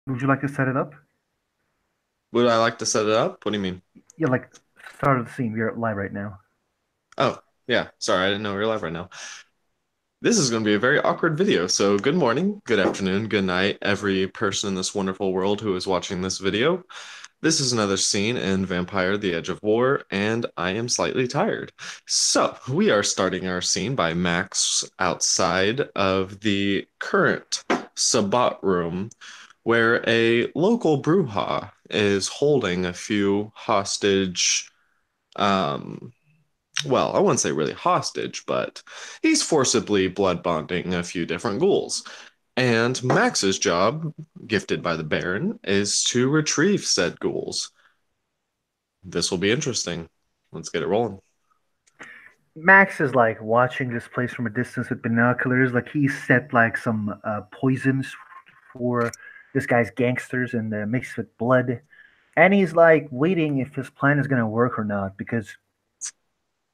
Would you like to set it up? Would I like to set it up? What do you mean? Yeah, like start of the scene. We're live right now. Oh, yeah. Sorry, I didn't know we were live right now. This is going to be a very awkward video. So, good morning, good afternoon, good night, every person in this wonderful world who is watching this video. This is another scene in Vampire: The Edge of War, and I am slightly tired. So, we are starting our scene by Max outside of the current Sabbat room, where a local Bruja is holding a few hostage. Um, well, I wouldn't say really hostage, but he's forcibly blood bonding a few different ghouls. And Max's job, gifted by the Baron, is to retrieve said ghouls. This will be interesting. Let's get it rolling. Max is like watching this place from a distance with binoculars. Like he set like some poisons for this guy's gangsters and mixed with blood. And he's like waiting if his plan is gonna work or not because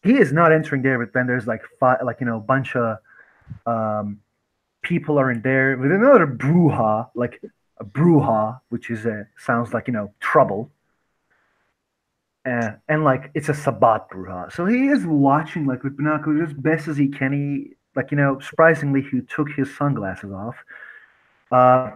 he is not entering there. But then there's like five, like a bunch of um, people are in there with another bruja, like a bruja, which is sounds like trouble. And like it's a Sabbat Bruja. So he is watching like with binoculars as best as he can. He like surprisingly he took his sunglasses off. Uh,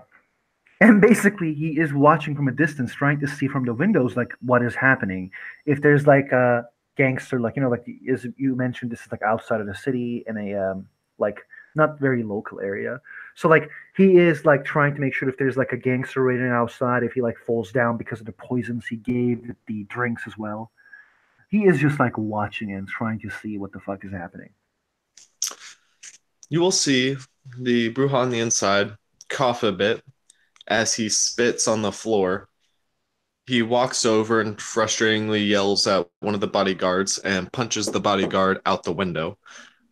and basically he is watching from a distance, trying to see from the windows like what is happening. If there's like a gangster, like like as you mentioned, this is like outside of the city in a like not very local area. So like he is like trying to make sure if there's like a gangster waiting outside, if he like falls down because of the poisons he gave the drinks as well. He is just like watching and trying to see what the fuck is happening. You will see the Bruja on the inside cough a bit as he spits on the floor. He walks over and frustratingly yells at one of the bodyguards and punches the bodyguard out the window.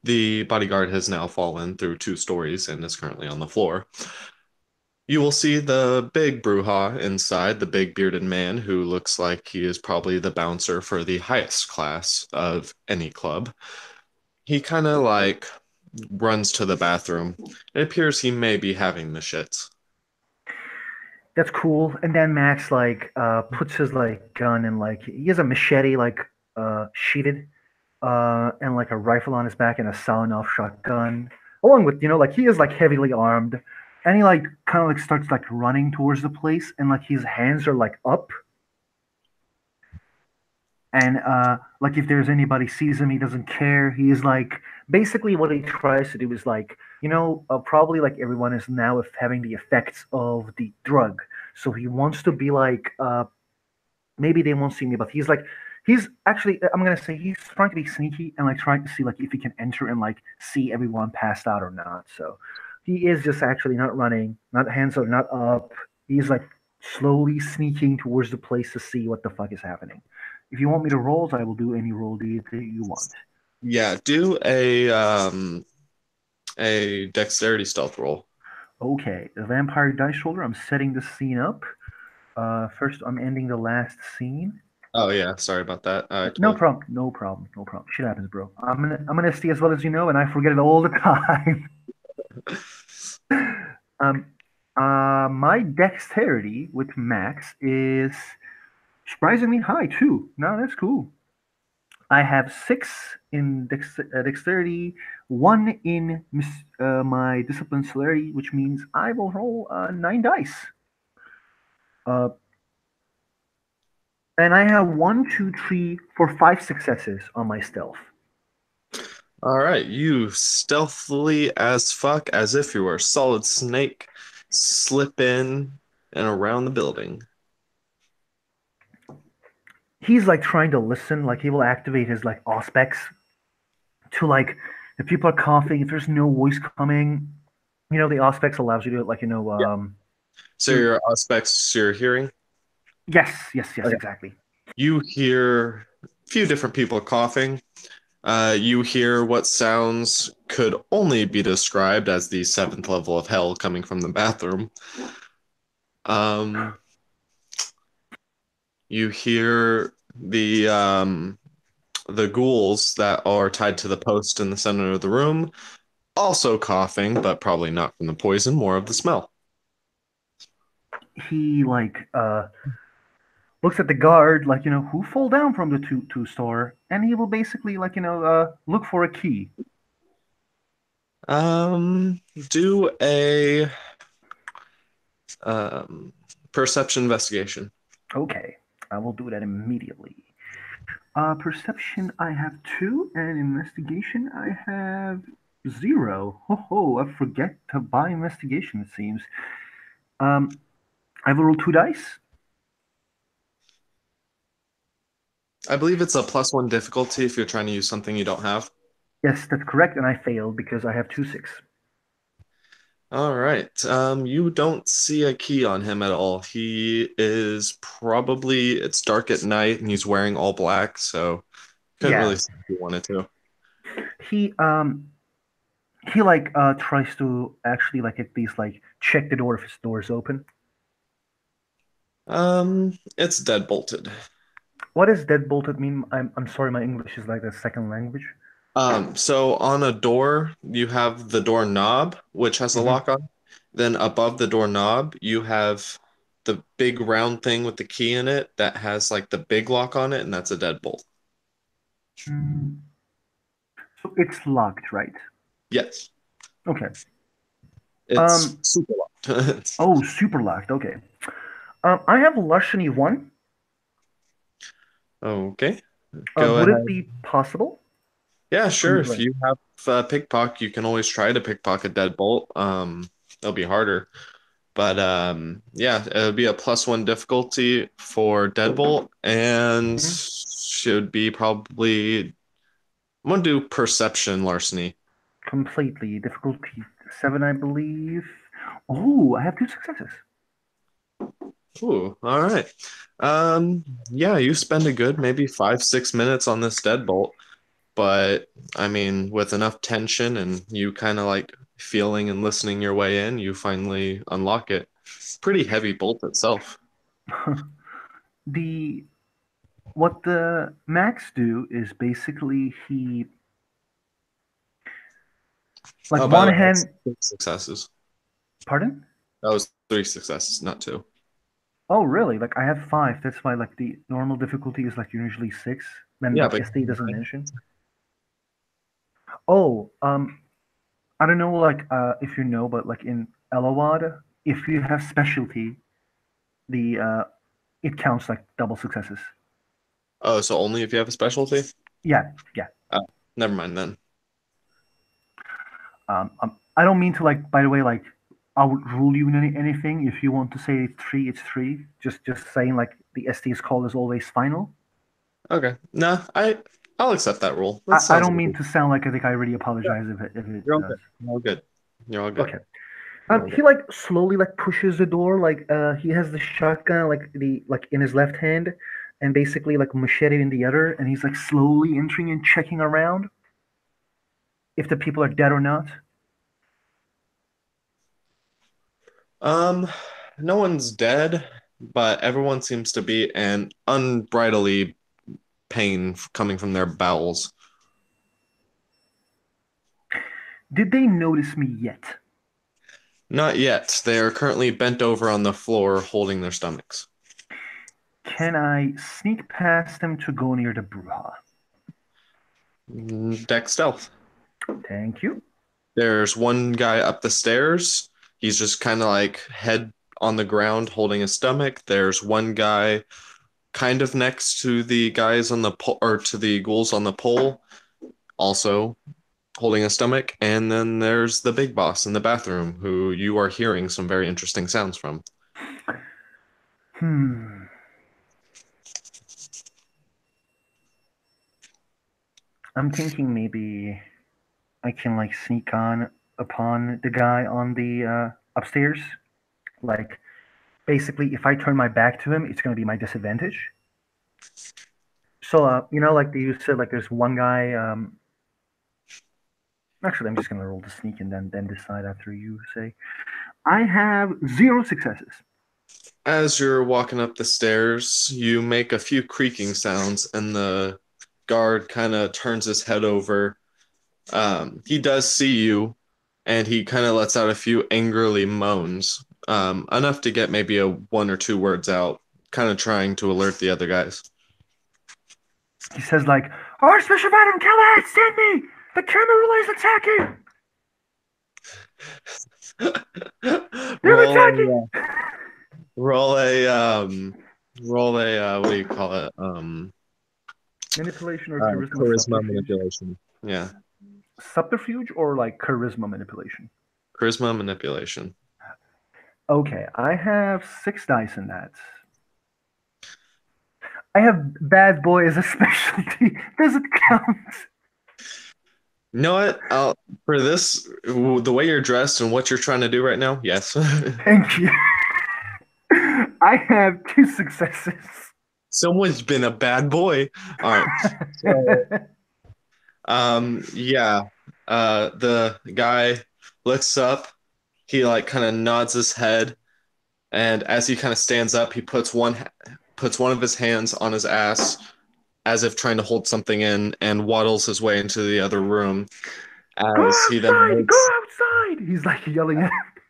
The bodyguard has now fallen through 2 stories and is currently on the floor. You will see the big Bruja inside, the big bearded man who looks like he is probably the bouncer for the highest class of any club. He kind of like runs to the bathroom. It appears he may be having the shits. That's cool. And then Max like puts his like gun and like he has a machete like sheathedand like a rifle on his back and a sound-off shotgun, along with like he is like heavily armed, and he like kind of like starts like running towards the place, and like his hands are like up, and like if there's anybody sees him, he doesn't care. He is like basically what he tries to do is like probably like everyone is now having the effects of the drug, so he wants to be like maybe they won't see me, but he's actually I'm gonna say he's trying to be sneaky and like trying to see like if he can enter and like see everyone passed out or not. So he is just actually not running, not hands are not up. He's like slowly sneaking towards the place to see what the fuck is happening. If you want me to roll, I will do any roll that you want. Yeah, do a dexterity stealth roll. Okay, the vampire dice roller. I'm setting the scene up. First, I'm ending the last scene. Oh yeah, sorry about that. I No totally. problem. No problem. No problem. Shit happens, bro. I'm gonna stay as well as you know, and I forget it all the time. um, my dexterity with max is surprisingly high too. No, that's cool. I have six in dexterity, one in my discipline celerity, which means I will roll 9 dice. Uh, and I have one, two, three, four, five successes on my stealth. All right, you stealthily as fuck, as if you were a solid snake, slip in and around the building. He's like trying to listen, like he will activate his like auspex to like if people are coughing, if there's no voice coming, the auspex allows you to like Yeah. So you your aspects you're hearing? yes, Okay. exactly. You hear a few different people coughing. You hear what sounds could only be described as the seventh level of hell coming from the bathroom. Um, you hear the ghouls that are tied to the post in the center of the room also coughing, but probably not from the poison, more of the smell. he looks at the guard like who fall down from the two store, and he will basically look for a key. Do a um, perception investigation. Okay, I will do that immediately. Perception I have two, and investigation I have zero. Ho, I forget to buy investigation. It seems. Um, I will roll two dice. I believe it's a +1 difficulty if you're trying to use something you don't have. Yes, that's correct, and I failed because I have two six. All right. You don't see a key on him at all. He is probably, it's dark at night and he's wearing all black, so couldn't Yeah, really see if you wanted to. he tries to actually at least check the door if his door is open. It's dead bolted. What does deadbolted mean? I'm sorry, my English is like a second language. So on a door, you have the door knob, which has a Mm-hmm. lock on. Then above the door knob, you have the big round thing with the key in it that has like the big lock on it, and that's a deadbolt. Mm, so it's locked, right? Yes, Okay. it's Um. super locked. Oh, super locked. Okay. I have larceny one. Okay, go Would it ahead. be possible Yeah, for sure. me to If you have pickpocket, you can always try to pickpocket deadbolt. It'll be harder. But yeah, it would be a +1 difficulty for deadbolt and Mhm. should be probably I'm gonna do perception larceny. Completely difficulty seven, I believe? Oh, I have two successes. Ooh, all right. Yeah, you spend a good maybe 5, 6 minutes on this deadbolt, but I mean, with enough tension and you kind of like feeling and listening your way in, you finally unlock it. Pretty heavy bolt itself. the What the Max do is basically he Oh, by the one way, that's hand. 3 successes. Pardon? That was 3 successes, not two. Oh, really? Like I have five. That's why the normal difficulty is usually six. Then Yeah, but SD doesn't mention. Oh, I don't know if you know, but in Lwod, if you have specialty, the it counts like double successes. oh, so only if you have a specialty? Yeah, yeah. Oh, never mind then. I don't mean to by the way, I would rule you in anything. If you want to say it's three, it's three. Just saying the ST's call is always final. Okay. Nah, I'll accept that rule. That I sounds don't like a mean good. to sound like I think I really Yeah, apologize if it you're all does. good. You're all good. You're all good. Okay. You're all He good. slowly pushes the door. He has the shotgun in his left hand, and basically machete in the other, and he's slowly entering and checking around if the people are dead or not. Um, no one's dead, but everyone seems to be in unbridled pain coming from their bowels. Did they notice me yet? Not yet. They are currently bent over on the floor holding their stomachs. Can I sneak past them to go near the Bruja? Deck stealth. Thank you. There's one guy up the stairs. He's just kind of like head on the ground holding his stomach. There's one guy kind of next to the guys on the pole or to the ghouls on the pole, also holding a stomach. And then there's the big boss in the bathroom who you are hearing some very interesting sounds from. Hmm. I'm thinking maybe I can sneak on upon the guy on the upstairs. Like basically, if I turn my back to him, it's going to be my disadvantage. So you said there's one guy. Actually, I'm just going to roll the sneak and then decide after you say. I have zero successes. As you're walking up the stairs, you make a few creaking sounds, and the guard kind of turns his head over. He does see you, and he kind of lets out a few angrily moans. enough to get maybe a one or two words out, kind of trying to alert the other guys. He says like, Archbishop Adam Callahan, send me! The Camarilla is attacking! They're roll attacking! a roll a roll a what do you call it? Manipulation or charisma Charisma subterfuge? manipulation. Yeah, Subterfuge or like charisma manipulation? charisma manipulation. Okay, I have 6 dice in that. I have bad boy as a specialty. Does it count? You know what? For this, the way you're dressed and what you're trying to do right now, yes. Thank you. I have 2 successes. Someone's been a bad boy. All right. So, yeah. The guy looks up. He like kind of nods his head, and as he kind of stands up, he puts one of his hands on his ass, as if trying to hold something in, and waddles his way into the other room. Go As he then outside! Go alerts, outside! He's like yelling at him.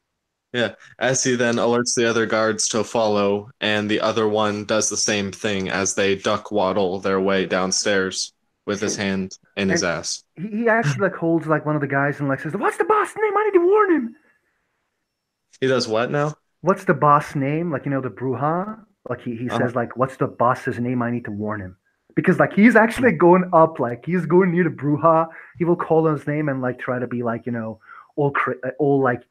yeah, as he then alerts the other guards to follow, and the other one does the same thing as they duck waddle their way downstairs with his hand in his And ass. he actually like holds like one of the guys and like says, "What's the boss name? I need to warn him." He does what now? What's the boss name? Like the Bruja. Like he Uh, says like, "What's the boss's name? I need to warn him." Because like he's actually going up, like he's going near the Bruja. He will call on his name and like try to be like all like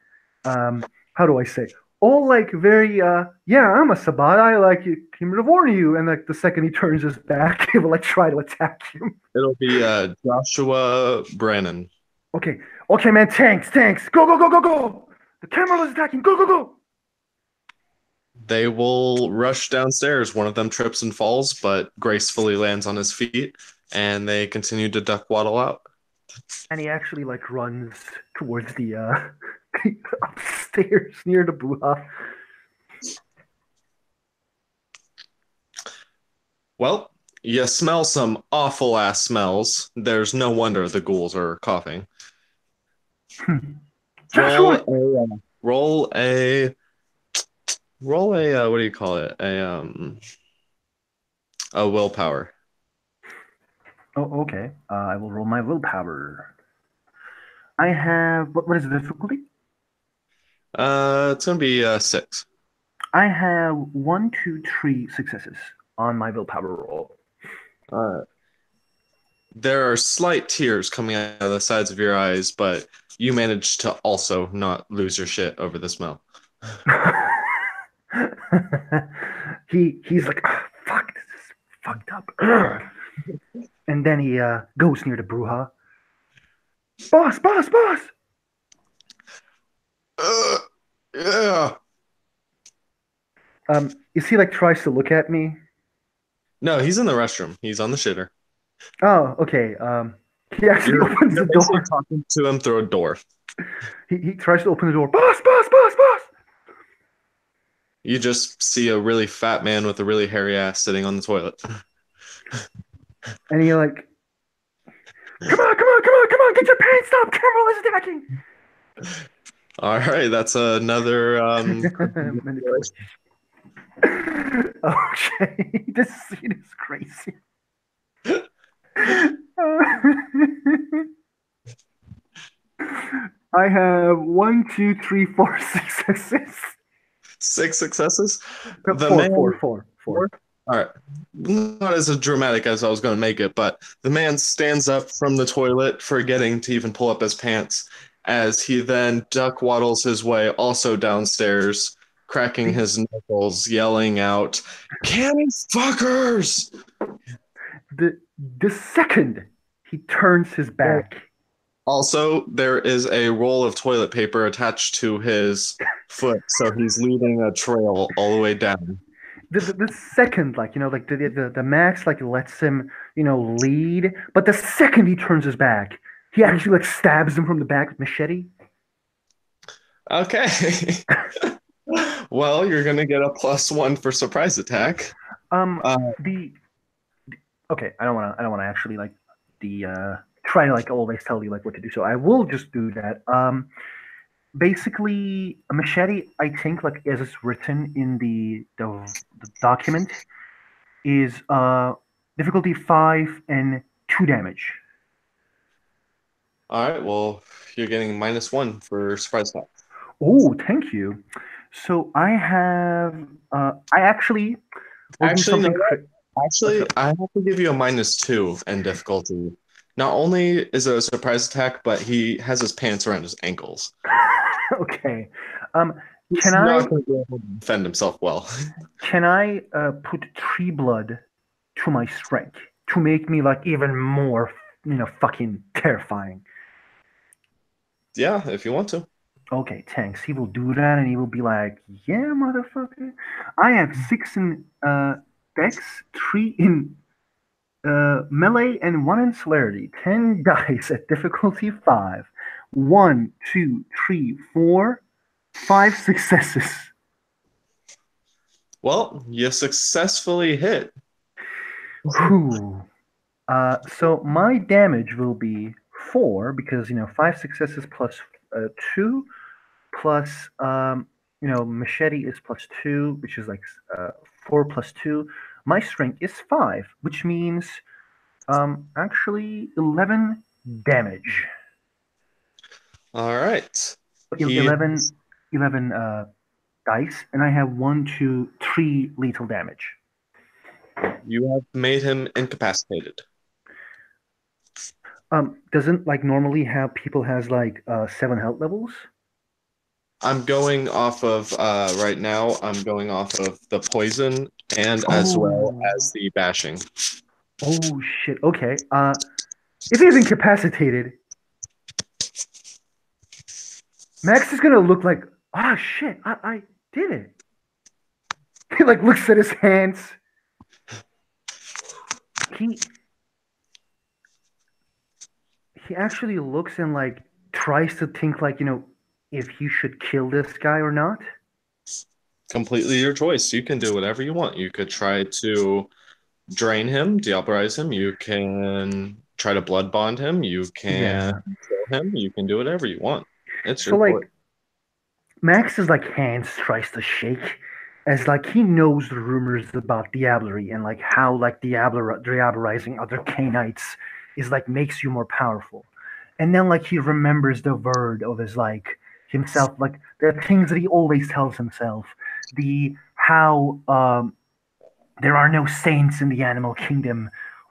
how do I say all like very yeah, I'm a Sabat. I like came to warn you. And like the second he turns his back, he will like try to attack him. It'll be Joshua Brannon. Okay, okay, man, tanks, go, go, go, go, go. The camera is attacking. Go, go, go. They will rush downstairs. One of them trips and falls, but gracefully lands on his feet, and they continue to duck waddle out. And he actually like runs towards the upstairs near the Buha. Well, you smell some awful ass smells. There's no wonder the ghouls are coughing. Roll Joshua. a roll a roll a what do you call it? A willpower. Oh, okay. I will roll my willpower. I have what is the difficulty? It's gonna be 6. I have 1, 2, 3 successes on my willpower roll. Uh, there are slight tears coming out of the sides of your eyes, but you managed to also not lose your shit over the smell. He's like, "Oh, fuck, this is fucked up." And then he goes near the Bruja. Boss, boss, boss. Uh, yeah. Is he like tries to look at me? No, he's in the restroom. He's on the shitter. Oh, okay. He actually opens You're the basically door. talking to him through a door. He tries to open the door. Boss, boss, boss, boss. You just see a really fat man with a really hairy ass sitting on the toilet. And he like, come on, come on, come on, come on, get your pants up. Cameron is attacking. All right, that's another Manipulation. Okay, this scene is crazy. I have 1, 2, 3, 4 successes. 6 successes. The Four, man, four, four, four. all right, not as dramatic as I was going to make it, but the man stands up from the toilet, forgetting to even pull up his pants, as he then duck waddles his way also downstairs, cracking The, his knuckles, yelling out, "Canny fuckers!" the second he turns his back, Also, there is a roll of toilet paper attached to his foot, so he's leaving a trail all the way down. the second, like like the max like lets him lead, but the second he turns his back, he actually like stabs him from the back with machete. Okay. Well, you're gonna get a +1 for surprise attack. Um, Uh, the okay, I don't want to actually like the try to like always tell you like what to do, so I will just do that. Basically, a machete, I think, like as it's written in the document, is difficulty 5 and 2 damage. All right, well, you're getting -1 for surprise attack. Oh, thank you. So I actually will do Actually, no, something. actually, I have to give you a -2 in difficulty. Not only is it a surprise attack, but he has his pants around his ankles. Okay. Um, He's can not I going to be able to defend himself well. put 3 blood to my strength to make me like even more, fucking terrifying? Yeah, if you want to. Okay, thanks. He will do that, and he will be like, "Yeah, motherfucker, I have 6 in Dex, 3 in melee, and 1 in celerity. 10 dice at difficulty 5. 1, 2, 3, 4, 5 successes." Well, you successfully hit. Whew. So my damage will be 4 because 5 successes plus 2 plus machete is +2, which is like 4 plus 2. My strength is 5, which means actually 11 damage. All right. He 11, 11 dice, and I have 1, 2, 3 lethal damage. You have made him incapacitated. Doesn't like normally have people has like 7 health levels? I'm going off of right now, I'm going off of the poison and as well Oh, as the bashing. oh shit. Okay. If he's incapacitated, Max is gonna look like, ah, shit, I did it. He like looks at his hands. He he actually looks and like tries to think like if he should kill this guy or not. Completely your choice. You can do whatever you want. You could try to drain him, deoperize him. You can try to blood bond him. You can Yeah. kill him. You can do whatever you want. It's So your choice. like Max's like hands tries to shake as like he knows the rumors about diablerie and like how like diablerizing other canites is like makes you more powerful. And then like he remembers the word of his like himself, like the things that he always tells himself, the how there are no saints in the animal kingdom,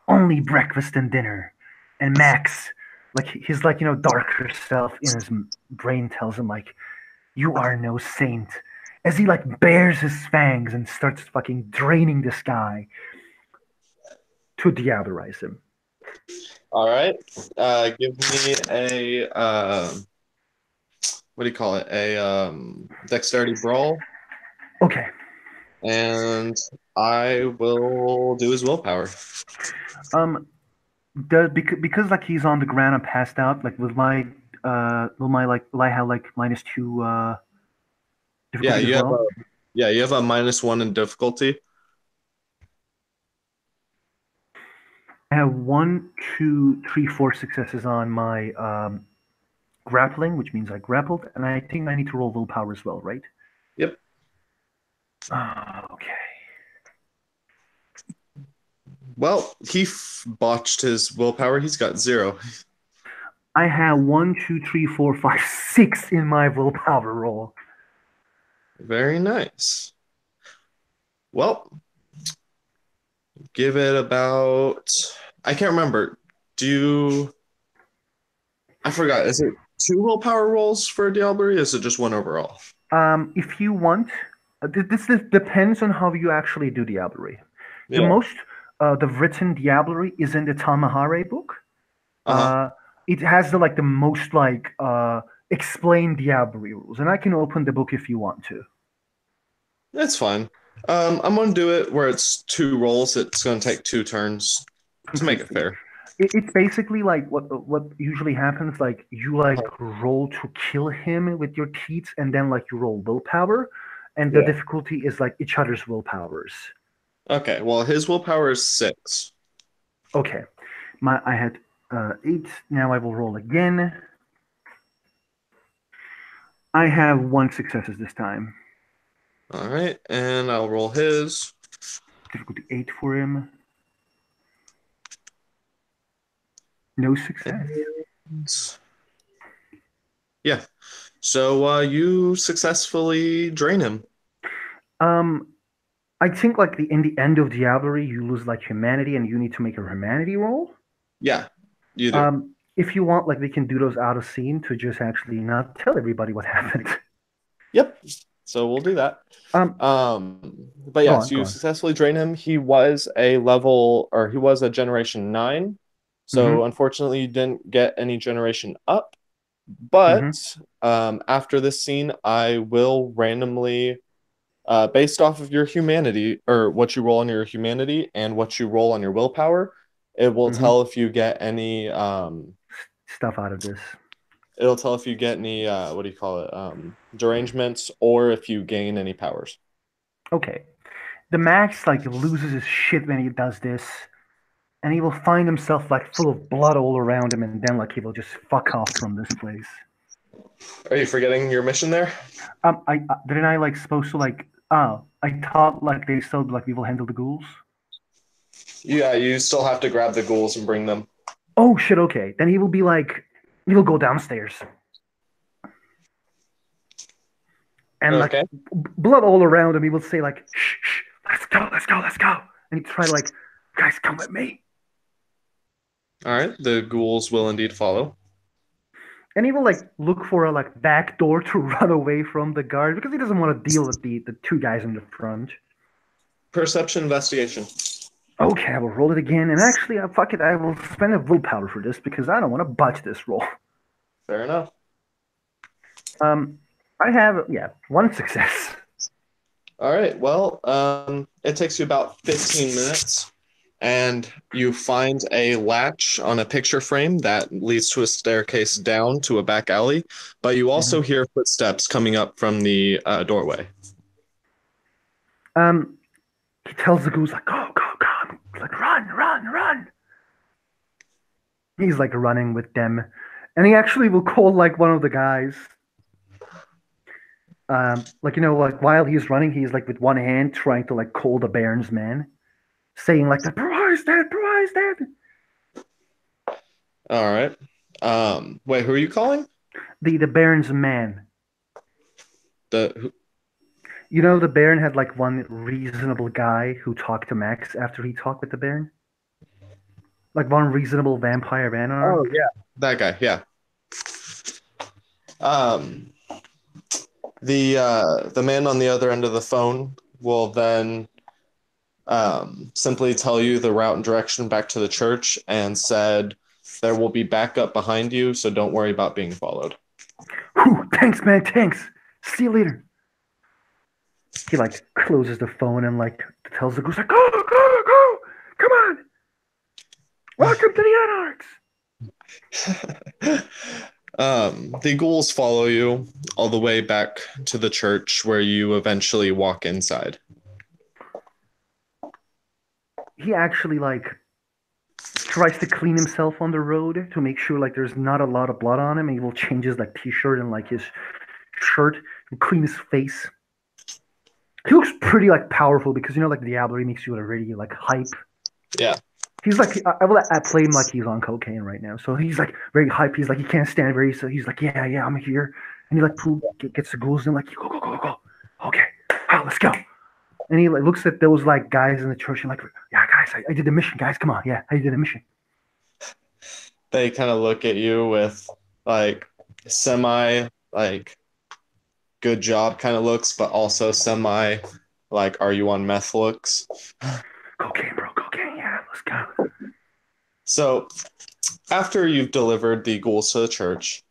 only breakfast and dinner. And Max, like his like darker self in his brain tells him like you are no saint. As he like bares his fangs and starts fucking draining this guy to diabolize him. All right. Give me a what do you call it? A dexterity brawl, Okay. and I will do his willpower. Um. Because like he's on the ground and passed out. Like will I have like -2 Yeah, difficulty as well? you have a -1 in difficulty. I have 1, 2, 3, 4 successes on my grappling, which means I grappled, and I think I need to roll willpower as well, right? Yep. Okay. Well, he botched his willpower. He's got 0. I have 1, 2, 3, 4, 5, 6 in my willpower roll. Very nice. Well, give it about. I can't remember. Do you? I forgot. Is it 2 willpower rolls for Diablerie? Is it just 1 overall? If you want, this depends on how you actually do diablerie. The Yeah. most, the written diablerie is in the Tamahare book. Uh-huh. Uh, it has the most explained diablerie rules, and I can open the book if you want to. That's fine. I'm gonna do it where it's 2 rolls. It's gonna take 2 turns to make it Completely. fair. It's basically like what usually happens. Like you like roll to kill him with your teeth, and then like you roll willpower, and the Yeah. difficulty is like each other's willpowers. Okay. Well, his willpower is 6. Okay, I had 8. Now I will roll again. I have one successes this time. All right, and I'll roll his. Difficulty 8 for him. No success. And yeah, so you successfully drain him. Um, I think like in the end of Diablerie, you lose like humanity, and you need to make a humanity roll. Yeah, you do. If you want, like we can do those out of scene to just actually not tell everybody what happened. Yep. So we'll do that. Um, But go yes, on, go you on. successfully drain him. He was a level, or he was a generation 9. So Mm-hmm. unfortunately, you didn't get any generation up. Mm-hmm. But after this scene, I will randomly, based off of your humanity, or what you roll on your humanity and what you roll on your willpower, it will Mm-hmm. tell if you get any, Stuff out of this. it'll tell if you get any, what do you call it, derangements, or if you gain any powers. Okay. The Max like loses his shit when he does this, and he will find himself like full of blood all around him, and then like he will just fuck off from this place. Are you forgetting your mission there? I didn't I like supposed to like I thought like they still like we will handle the ghouls. Yeah, you still have to grab the ghouls and bring them. Oh shit, okay. Then he will be like he will go downstairs and like Okay. blood all around him. He will say like shh, shh, let's go, let's go, let's go. And he try to like guys come with me. All right. The ghouls will indeed follow. And he will like look for a like back door to run away from the guard because he doesn't want to deal with the two guys in the front. Perception investigation. Okay, I will roll it again. And actually, fuck it, I will spend a willpower for this because I don't want to botch this roll. Fair enough. Um, I have yeah one success. All right. Well, it takes you about 15 minutes, and you find a latch on a picture frame that leads to a staircase down to a back alley, but you also Mhm. hear footsteps coming up from the doorway. Um, he tells the goose like go go go, like run run run. He's like running with them, and he actually will call like one of the guys. Like like while he's running, he's like with one hand trying to like call the Baron's man, saying like the prize dead, prize dead. All right. Wait, who are you calling? The Baron's man. The The Baron had like one reasonable guy who talked to Max after he talked with the Baron. Like one reasonable vampire Vanar. Oh yeah, that guy. Yeah. Um, the man on the other end of the phone will then simply tell you the route and direction back to the church and said there will be backup behind you, so don't worry about being followed. Whew, thanks, man, thanks. See you later. He like closes the phone and like tells the goose like go go go, come on, welcome to the Anarchs. The ghouls follow you all the way back to the church where you eventually walk inside. He actually like tries to clean himself on the road to make sure like there's not a lot of blood on him. And he will change his like t-shirt and like his shirt and clean his face. He looks pretty like powerful because like the Diablo makes you already like hype. Yeah. He's like I will play him like he's on cocaine right now. So he's like very hype. He's like he can't stand very. So he's like yeah I'm here. And he like gets the ghouls and like go go go go. Okay, let's go. And he like looks at those like guys in the church and like yeah guys I did the mission guys come on yeah I did the mission. They kind of look at you with like semi like good job kind of looks, but also semi like are you on meth looks. Cocaine bro cocaine yeah let's go. So after you've delivered the ghouls to the church,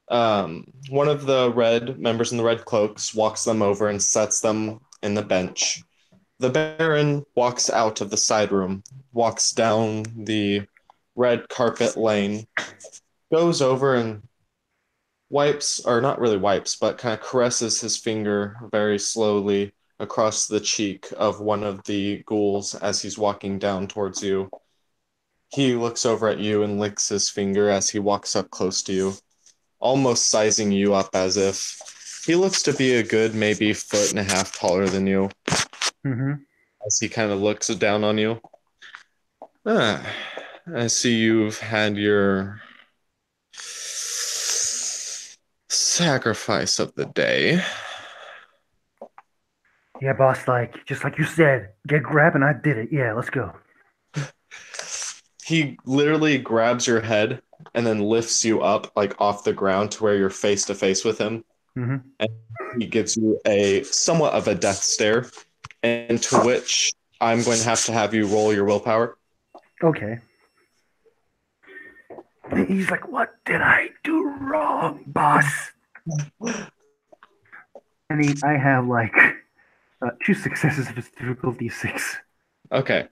one of the red members in the red cloaks walks them over and sets them in the bench. The Baron walks out of the side room, walks down the red carpet lane, goes over and wipes, or not really wipes, but kind of caresses his finger very slowly across the cheek of one of the ghouls as he's walking down towards you. He looks over at you and licks his finger as he walks up close to you, almost sizing you up as if He looks to be a good maybe foot and a half taller than you Mm-hmm. as he kind of looks down on you. Ah, I see you've had your sacrifice of the day. Yeah, boss, like, just like you said, get grabbing, I did it. Yeah, let's go. He literally grabs your head and then lifts you up like off the ground to where you're face to face with him. Mm-hmm. And he gives you a somewhat of a death stare, and to which I'm going to have you roll your willpower. Okay. He's like, what did I do wrong, boss? I have like two successes if it's difficulty six. Okay.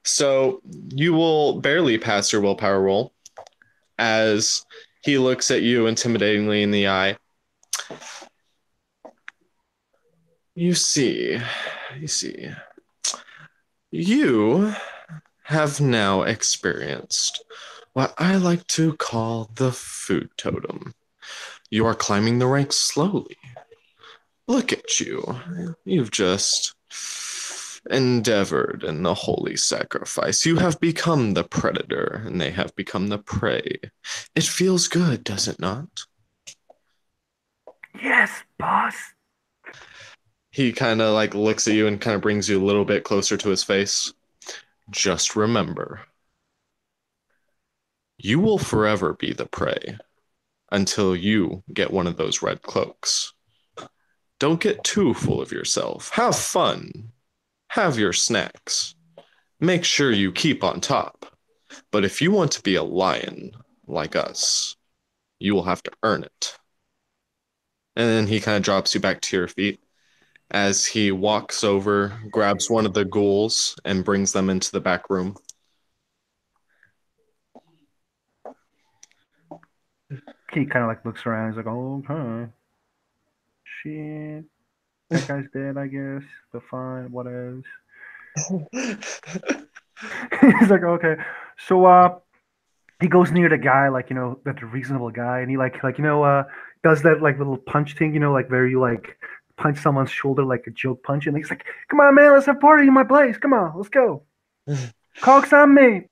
So you will barely pass your willpower roll as he looks at you intimidatingly in the eye. You see, you see, you have now experienced what I like to call the food totem. You are climbing the ranks slowly. Look at you. You've just endeavored in the holy sacrifice. You have become the predator, and they have become the prey. It feels good, does it not? Yes, boss. He kind of like looks at you and kind of brings you a little bit closer to his face. Just remember, you will forever be the prey until you get one of those red cloaks. Don't get too full of yourself. Have fun. Have your snacks. Make sure you keep on top. But if you want to be a lion like us, you will have to earn it. And then he kind of drops you back to your feet as he walks over, grabs one of the ghouls, and brings them into the back room. He kind of like looks around. He's like, oh, okay. Shit. That guy's dead, I guess. But fine, what else? He's like, okay. So he goes near the guy, like, that's a reasonable guy, and he does that like little punch thing, like where you like punch someone's shoulder like a joke punch, and he's like, come on, man, let's have a party in my place. Come on, let's go. Cox on me.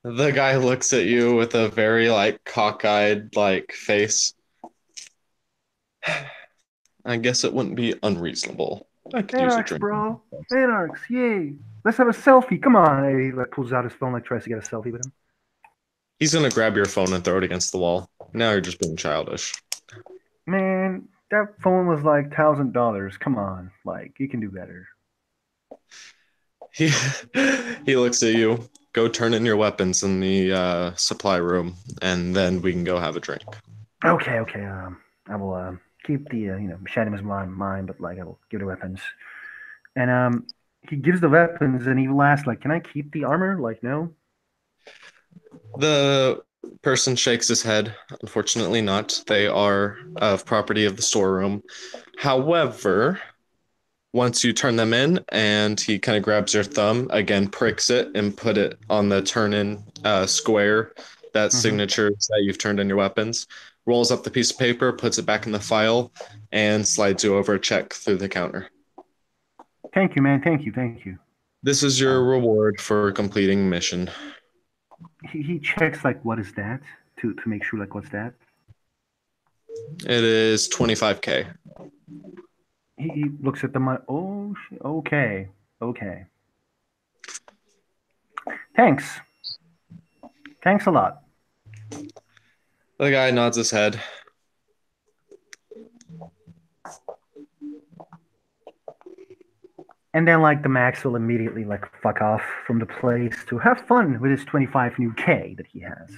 The guy looks at you with a very like cockeyed like face. I guess it wouldn't be unreasonable. I could use a Anarchs, drink. bro. Anarchs, yay. Let's have a selfie. Come on. And he like pulls out his phone, like tries to get a selfie with him. He's gonna grab your phone and throw it against the wall. Now you're just being childish. Man, that phone was like $1,000. Come on, like you can do better. He he looks at you. Go turn in your weapons in the supply room, and then we can go have a drink. Okay, okay. I will keep the machete as mine, but like I will give the weapons. And he gives the weapons, and he will ask, like, can I keep the armor? Like, no. The person shakes his head. Unfortunately, not. They are of property of the storeroom. However, once you turn them in, and he kind of grabs your thumb, again, pricks it, and put it on the turn in square, that Mm-hmm. signature that you've turned in your weapons, rolls up the piece of paper, puts it back in the file, and slides you over a check through the counter. Thank you, man. Thank you, thank you. This is your Um, reward for completing mission. he checks like what is that to make sure like what's that. It is 25K. He looks at the money. Oh, okay, okay. Thanks, thanks a lot. The guy nods his head. And then like the Max will immediately like fuck off from the place to have fun with his 25 new K that he has.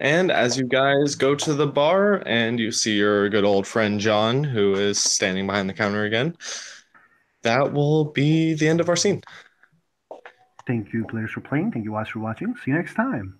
And as you guys go to the bar and you see your good old friend John, who is standing behind the counter again, that will be the end of our scene. Thank you, players, for playing. Thank you, guys, for watching. See you next time.